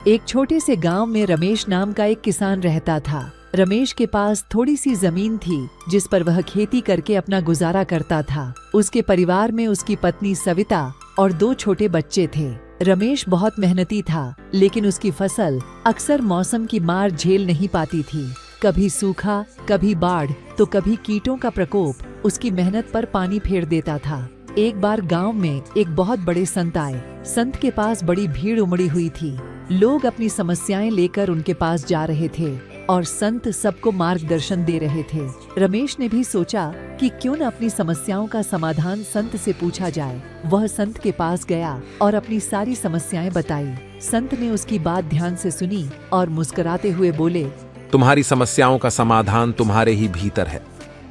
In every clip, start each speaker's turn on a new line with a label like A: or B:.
A: एक छोटे से गांव में रमेश नाम का एक किसान रहता था। रमेश के पास थोड़ी सी जमीन थी जिस पर वह खेती करके अपना गुजारा करता था। उसके परिवार में उसकी पत्नी सविता और 2 छोटे बच्चे थे। रमेश बहुत मेहनती था, लेकिन उसकी फसल अक्सर मौसम की मार झेल नहीं पाती थी। कभी सूखा, कभी बाढ़, तो कभी कीटों का प्रकोप उसकी मेहनत पर पानी फेर देता था। एक बार गांव में एक बहुत बड़े संत आए। संत के पास बड़ी भीड़ उमड़ी हुई थी। लोग अपनी समस्याएं लेकर उनके पास जा रहे थे और संत सबको मार्गदर्शन दे रहे थे। रमेश ने भी सोचा कि क्यों न अपनी समस्याओं का समाधान संत से पूछा जाए। वह संत के पास गया और अपनी सारी समस्याएं बताई। संत ने उसकी बात ध्यान से सुनी और मुस्कुराते हुए बोले,
B: तुम्हारी समस्याओं का समाधान तुम्हारे ही भीतर है।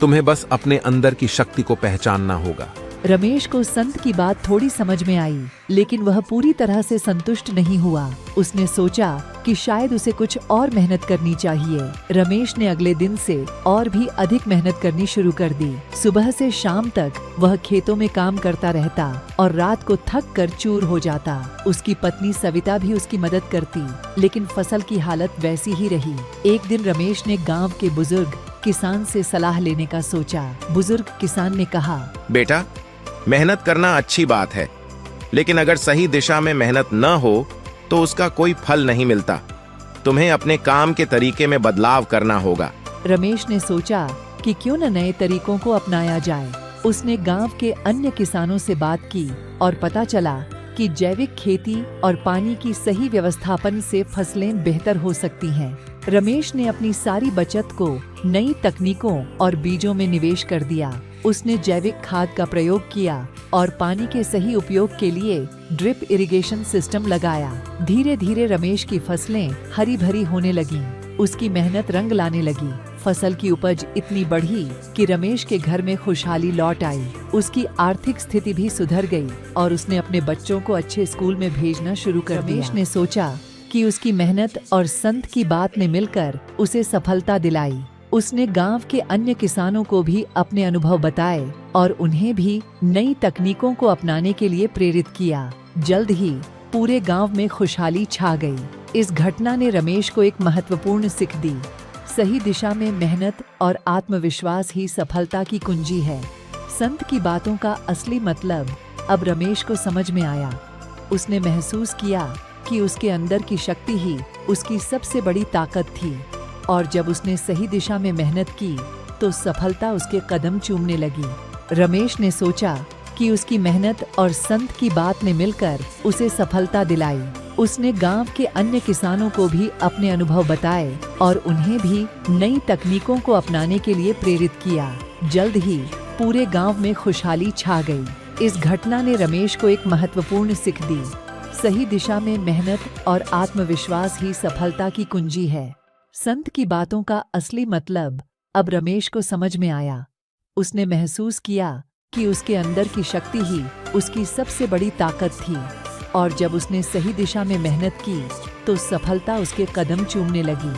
B: तुम्हें बस अपने अंदर की शक्ति को पहचानना होगा।
A: रमेश को संत की बात थोड़ी समझ में आई, लेकिन वह पूरी तरह से संतुष्ट नहीं हुआ। उसने सोचा कि शायद उसे कुछ और मेहनत करनी चाहिए। रमेश ने अगले दिन से और भी अधिक मेहनत करनी शुरू कर दी। सुबह से शाम तक वह खेतों में काम करता रहता और रात को थक कर चूर हो जाता। उसकी पत्नी सविता भी उसकी मदद करती, लेकिन फसल की हालत वैसी ही रही। एक दिन रमेश ने गाँव के बुजुर्ग किसान से सलाह लेने का सोचा। बुजुर्ग किसान ने कहा,
C: बेटा, मेहनत करना अच्छी बात है, लेकिन अगर सही दिशा में मेहनत न हो तो उसका कोई फल नहीं मिलता। तुम्हें अपने काम के तरीके में बदलाव करना होगा।
A: रमेश ने सोचा कि क्यों न नए तरीकों को अपनाया जाए। उसने गांव के अन्य किसानों से बात की और पता चला कि जैविक खेती और पानी की सही व्यवस्थापन से फसलें बेहतर हो सकती हैं। रमेश ने अपनी सारी बचत को नई तकनीकों और बीजों में निवेश कर दिया। उसने जैविक खाद का प्रयोग किया और पानी के सही उपयोग के लिए ड्रिप इरिगेशन सिस्टम लगाया। धीरे धीरे रमेश की फसलें हरी भरी होने लगीं। उसकी मेहनत रंग लाने लगी। फसल की उपज इतनी बढ़ी कि रमेश के घर में खुशहाली लौट आई। उसकी आर्थिक स्थिति भी सुधर गई और उसने अपने बच्चों को अच्छे स्कूल में भेजना शुरू कर दिया। रमेश ने सोचा कि उसकी मेहनत और संत की बात ने मिलकर उसे सफलता दिलाई। उसने गांव के अन्य किसानों को भी अपने अनुभव बताए और उन्हें भी नई तकनीकों को अपनाने के लिए प्रेरित किया। जल्द ही पूरे गांव में खुशहाली छा गई। इस घटना ने रमेश को एक महत्वपूर्ण सीख दी। सही दिशा में मेहनत और आत्मविश्वास ही सफलता की कुंजी है। संत की बातों का असली मतलब अब रमेश को समझ में आया। उसने महसूस किया कि उसके अंदर की शक्ति ही उसकी सबसे बड़ी ताकत थी, और जब उसने सही दिशा में मेहनत की तो सफलता उसके कदम चूमने लगी। रमेश ने सोचा कि उसकी मेहनत और संत की बात ने मिलकर उसे सफलता दिलाई। उसने गांव के अन्य किसानों को भी अपने अनुभव बताए और उन्हें भी नई तकनीकों को अपनाने के लिए प्रेरित किया। जल्द ही पूरे गांव में खुशहाली छा गई। इस घटना ने रमेश को एक महत्वपूर्ण सीख दी। सही दिशा में मेहनत और आत्मविश्वास ही सफलता की कुंजी है। संत की बातों का असली मतलब अब रमेश को समझ में आया। उसने महसूस किया कि उसके अंदर की शक्ति ही उसकी सबसे बड़ी ताकत थी, और जब उसने सही दिशा में मेहनत की तो सफलता उसके कदम चूमने लगी।